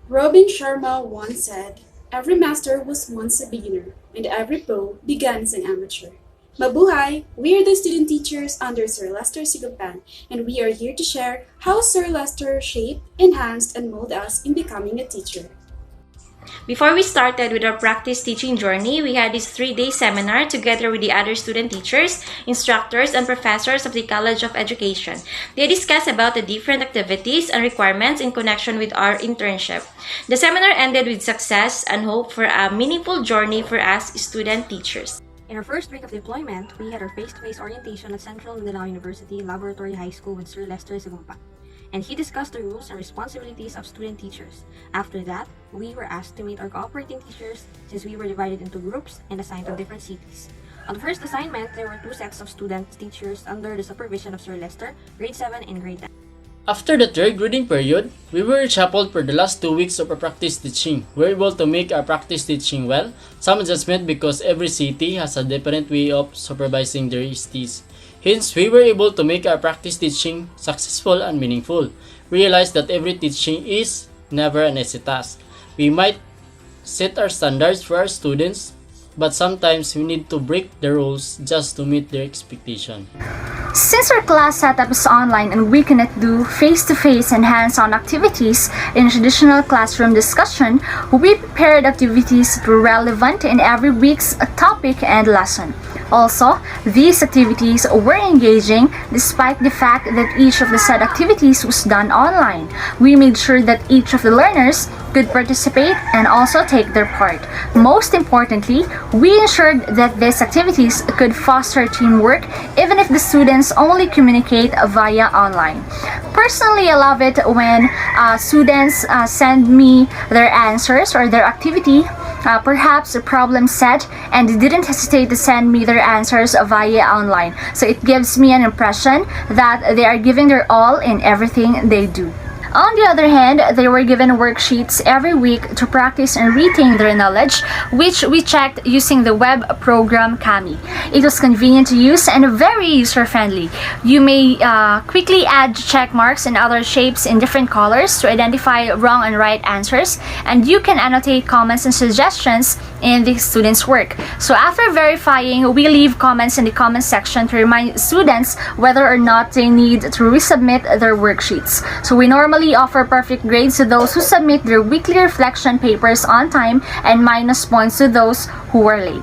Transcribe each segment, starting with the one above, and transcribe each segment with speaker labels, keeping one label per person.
Speaker 1: Robin Sharma once said, "Every master was once a beginner, and every pro began as an amateur." Mabuhay! We are the student teachers under Sir Lester Sigapan, and we are here to share how Sir Lester shaped, enhanced, and molded us in becoming a teacher.
Speaker 2: Before we started with our practice teaching journey, we had this 3-day seminar together with the other student teachers, instructors, and professors of the College of Education. They discussed about the different activities and requirements in connection with our internship. The seminar ended with success and hope for a meaningful journey for us student teachers.
Speaker 3: In our first week of deployment, we had our face-to-face orientation at Central Mindanao University Laboratory High School with Sir Lester Sagumpa, and he discussed the rules and responsibilities of student teachers. After that, we were asked to meet our cooperating teachers since we were divided into groups and assigned to different cities. On the first assignment, there were 2 sets of student teachers under the supervision of Sir Lester, grade 7 and grade 10.
Speaker 4: After the third reading period, we were reshuffled for the last 2 weeks of our practice teaching. We were able to make our practice teaching well, some adjustment because every city has a different way of supervising their STs. Hence, we were able to make our practice teaching successful and meaningful. We realized that every teaching is never an easy task. We might set our standards for our students, but sometimes we need to break the rules just to meet their expectation.
Speaker 5: Since our class setup is online and we cannot do face-to-face and hands-on activities in traditional classroom discussion, we prepared activities that were relevant in every week's topic and lesson. Also, these activities were engaging despite the fact that each of the said activities was done online. We made sure that each of the learners could participate and also take their part. Most importantly, we ensured that these activities could foster teamwork even if the students only communicate via online. Personally, I love it when students send me their answers or their activity, perhaps a problem set, and they didn't hesitate to send me their answers via online. So it gives me an impression that they are giving their all in everything they do. On the other hand, they were given worksheets every week to practice and retain their knowledge, which we checked using the web program Kami. It was convenient to use and very user-friendly. You may quickly add check marks and other shapes in different colors to identify wrong and right answers, and you can annotate comments and suggestions in the students' work. So after verifying, we leave comments in the comment section to remind students whether or not they need to resubmit their worksheets. So we normally offer perfect grades to those who submit their weekly reflection papers on time and minus points to those who were late.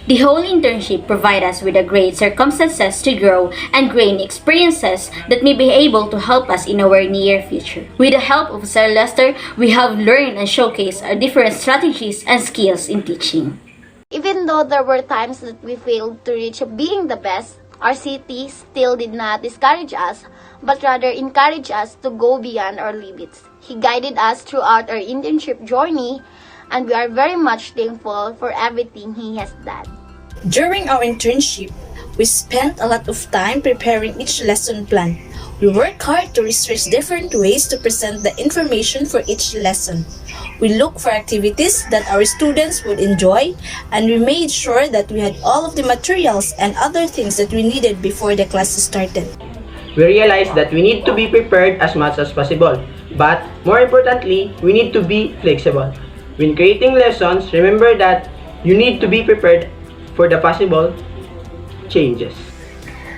Speaker 6: The whole internship provides us with a great circumstances to grow and gain experiences that may be able to help us in our near future. With the help of Sir Lester, we have learned and showcased our different strategies and skills in teaching.
Speaker 7: Even though there were times that we failed to reach being the best, our city still did not discourage us, but rather encouraged us to go beyond our limits. He guided us throughout our internship journey, and we are very much thankful for everything he has done.
Speaker 8: During our internship, we spent a lot of time preparing each lesson plan. We worked hard to research different ways to present the information for each lesson. We looked for activities that our students would enjoy, and we made sure that we had all of the materials and other things that we needed before the classes started.
Speaker 9: We realized that we need to be prepared as much as possible, but more importantly, we need to be flexible. When creating lessons, remember that you need to be prepared for the possible changes.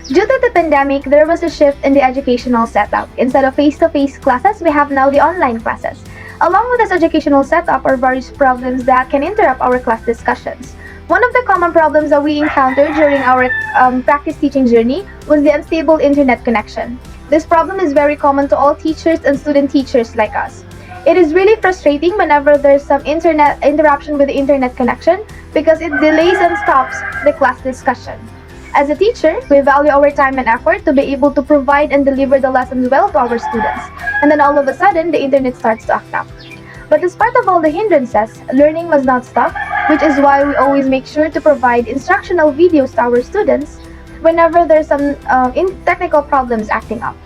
Speaker 10: Due to the pandemic, there was a shift in the educational setup. Instead of face-to-face classes, we have now the online classes. Along with this educational setup are various problems that can interrupt our class discussions. One of the common problems that we encountered during our practice teaching journey was the unstable internet connection. This problem is very common to all teachers and student teachers like us. It is really frustrating whenever there's some internet interruption with the internet connection because it delays and stops the class discussion. As a teacher, we value our time and effort to be able to provide and deliver the lessons well to our students, and then all of a sudden, the internet starts to act up. But despite of all the hindrances, learning must not stop, which is why we always make sure to provide instructional videos to our students whenever there's some technical problems acting up.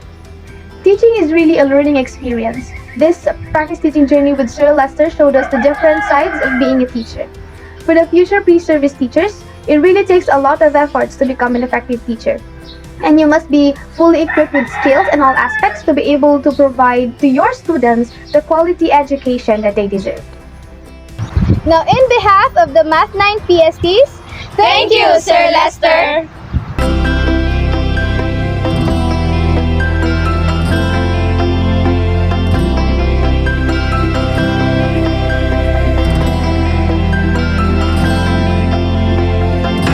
Speaker 10: Teaching is really a learning experience. This practice teaching journey with Sir Lester showed us the different sides of being a teacher. For the future pre-service teachers, it really takes a lot of efforts to become an effective teacher. And you must be fully equipped with skills in all aspects to be able to provide to your students the quality education that they deserve.
Speaker 11: Now, in behalf of the Math 9 PSTs,
Speaker 12: Thank you, Sir Lester.